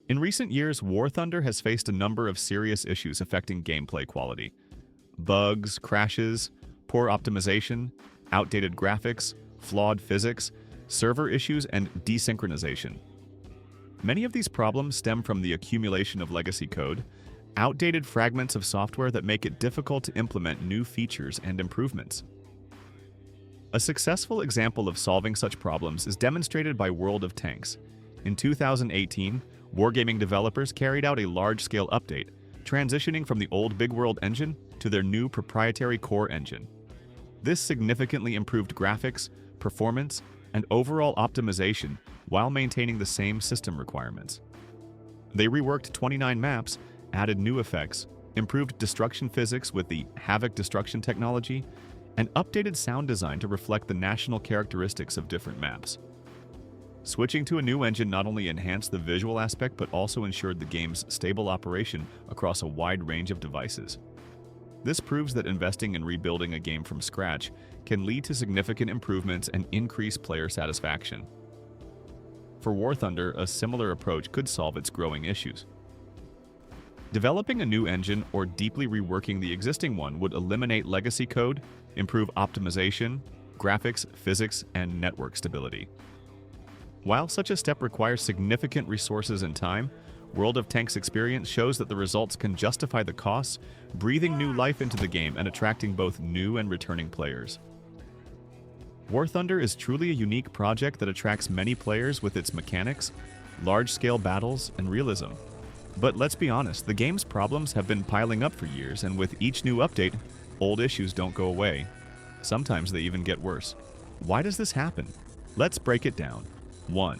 In recent years, War Thunder has faced a number of serious issues affecting gameplay quality. Bugs, crashes, poor optimization, outdated graphics, flawed physics, server issues, and desynchronization. Many of these problems stem from the accumulation of legacy code, outdated fragments of software that make it difficult to implement new features and improvements. A successful example of solving such problems is demonstrated by World of Tanks. In 2018, wargaming developers carried out a large-scale update, transitioning from the old Big World engine to their new proprietary core engine. This significantly improved graphics, performance, and overall optimization while maintaining the same system requirements. They reworked 29 maps, added new effects, improved destruction physics with the Havoc destruction technology, and updated sound design to reflect the national characteristics of different maps. Switching to a new engine not only enhanced the visual aspect but also ensured the game's stable operation across a wide range of devices. This proves that investing in rebuilding a game from scratch can lead to significant improvements and increase player satisfaction. For War Thunder, a similar approach could solve its growing issues. Developing a new engine or deeply reworking the existing one would eliminate legacy code, improve optimization, graphics, physics, and network stability. While such a step requires significant resources and time, World of Tanks experience shows that the results can justify the costs, breathing new life into the game and attracting both new and returning players. War Thunder is truly a unique project that attracts many players with its mechanics, large-scale battles, and realism. But let's be honest, the game's problems have been piling up for years, and with each new update, old issues don't go away. Sometimes they even get worse. Why does this happen? Let's break it down. 1.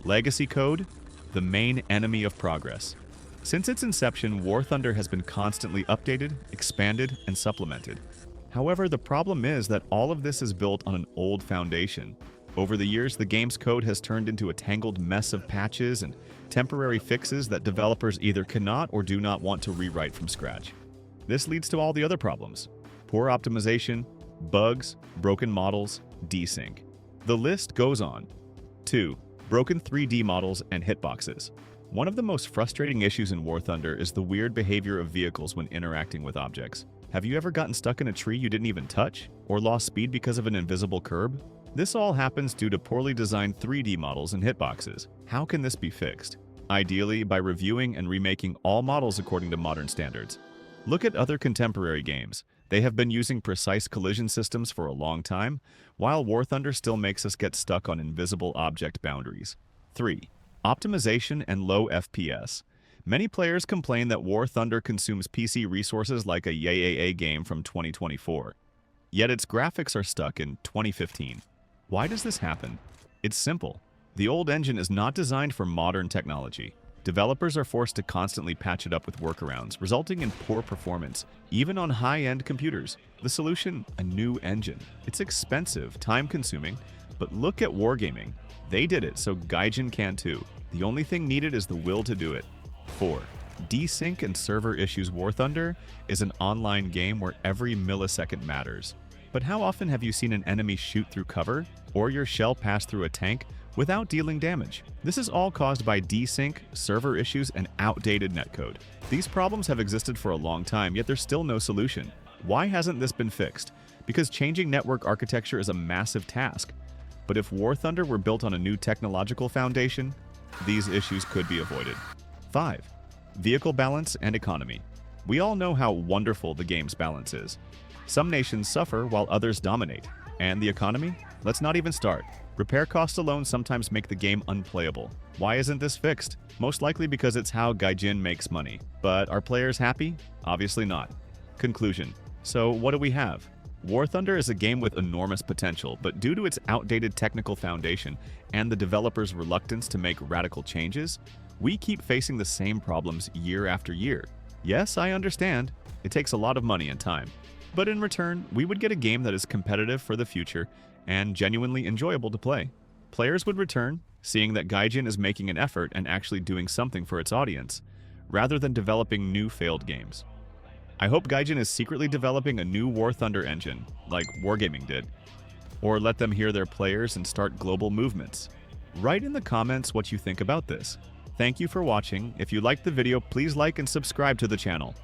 Legacy code, the main enemy of progress. Since its inception, War Thunder has been constantly updated, expanded, and supplemented. However, the problem is that all of this is built on an old foundation. Over the years, the game's code has turned into a tangled mess of patches and temporary fixes that developers either cannot or do not want to rewrite from scratch. This leads to all the other problems: poor optimization, bugs, broken models, desync. The list goes on. 2. Broken 3D models and hitboxes. One of the most frustrating issues in War Thunder is the weird behavior of vehicles when interacting with objects. Have you ever gotten stuck in a tree you didn't even touch? Or lost speed because of an invisible curb? This all happens due to poorly designed 3D models and hitboxes. How can this be fixed? Ideally, by reviewing and remaking all models according to modern standards. Look at other contemporary games. They have been using precise collision systems for a long time, while War Thunder still makes us get stuck on invisible object boundaries. 3. Optimization and low FPS. Many players complain that War Thunder consumes PC resources like a JSAUX game from 2024. Yet its graphics are stuck in 2015. Why does this happen? It's simple. The old engine is not designed for modern technology. Developers are forced to constantly patch it up with workarounds, resulting in poor performance, even on high-end computers. The solution? A new engine. It's expensive, time-consuming, but look at Wargaming. They did it, so Gaijin can too. The only thing needed is the will to do it. 4. Desync and server issues. War Thunder is an online game where every millisecond matters. But how often have you seen an enemy shoot through cover, or your shell pass through a tank, without dealing damage? This is all caused by desync, server issues, and outdated netcode. These problems have existed for a long time, yet there's still no solution. Why hasn't this been fixed? Because changing network architecture is a massive task. But if War Thunder were built on a new technological foundation, these issues could be avoided. 5. Vehicle balance and economy. We all know how wonderful the game's balance is. Some nations suffer while others dominate. And the economy? Let's not even start. Repair costs alone sometimes make the game unplayable. Why isn't this fixed? Most likely because it's how Gaijin makes money. But are players happy? Obviously not. Conclusion. So what do we have? War Thunder is a game with enormous potential, but due to its outdated technical foundation and the developers' reluctance to make radical changes, we keep facing the same problems year after year. Yes, I understand. It takes a lot of money and time. But in return, we would get a game that is competitive for the future and genuinely enjoyable to play. Players would return, seeing that Gaijin is making an effort and actually doing something for its audience, rather than developing new failed games. I hope Gaijin is secretly developing a new War Thunder engine, like Wargaming did. Or let them hear their players and start global movements. Write in the comments what you think about this. Thank you for watching. If you liked the video, please like and subscribe to the channel.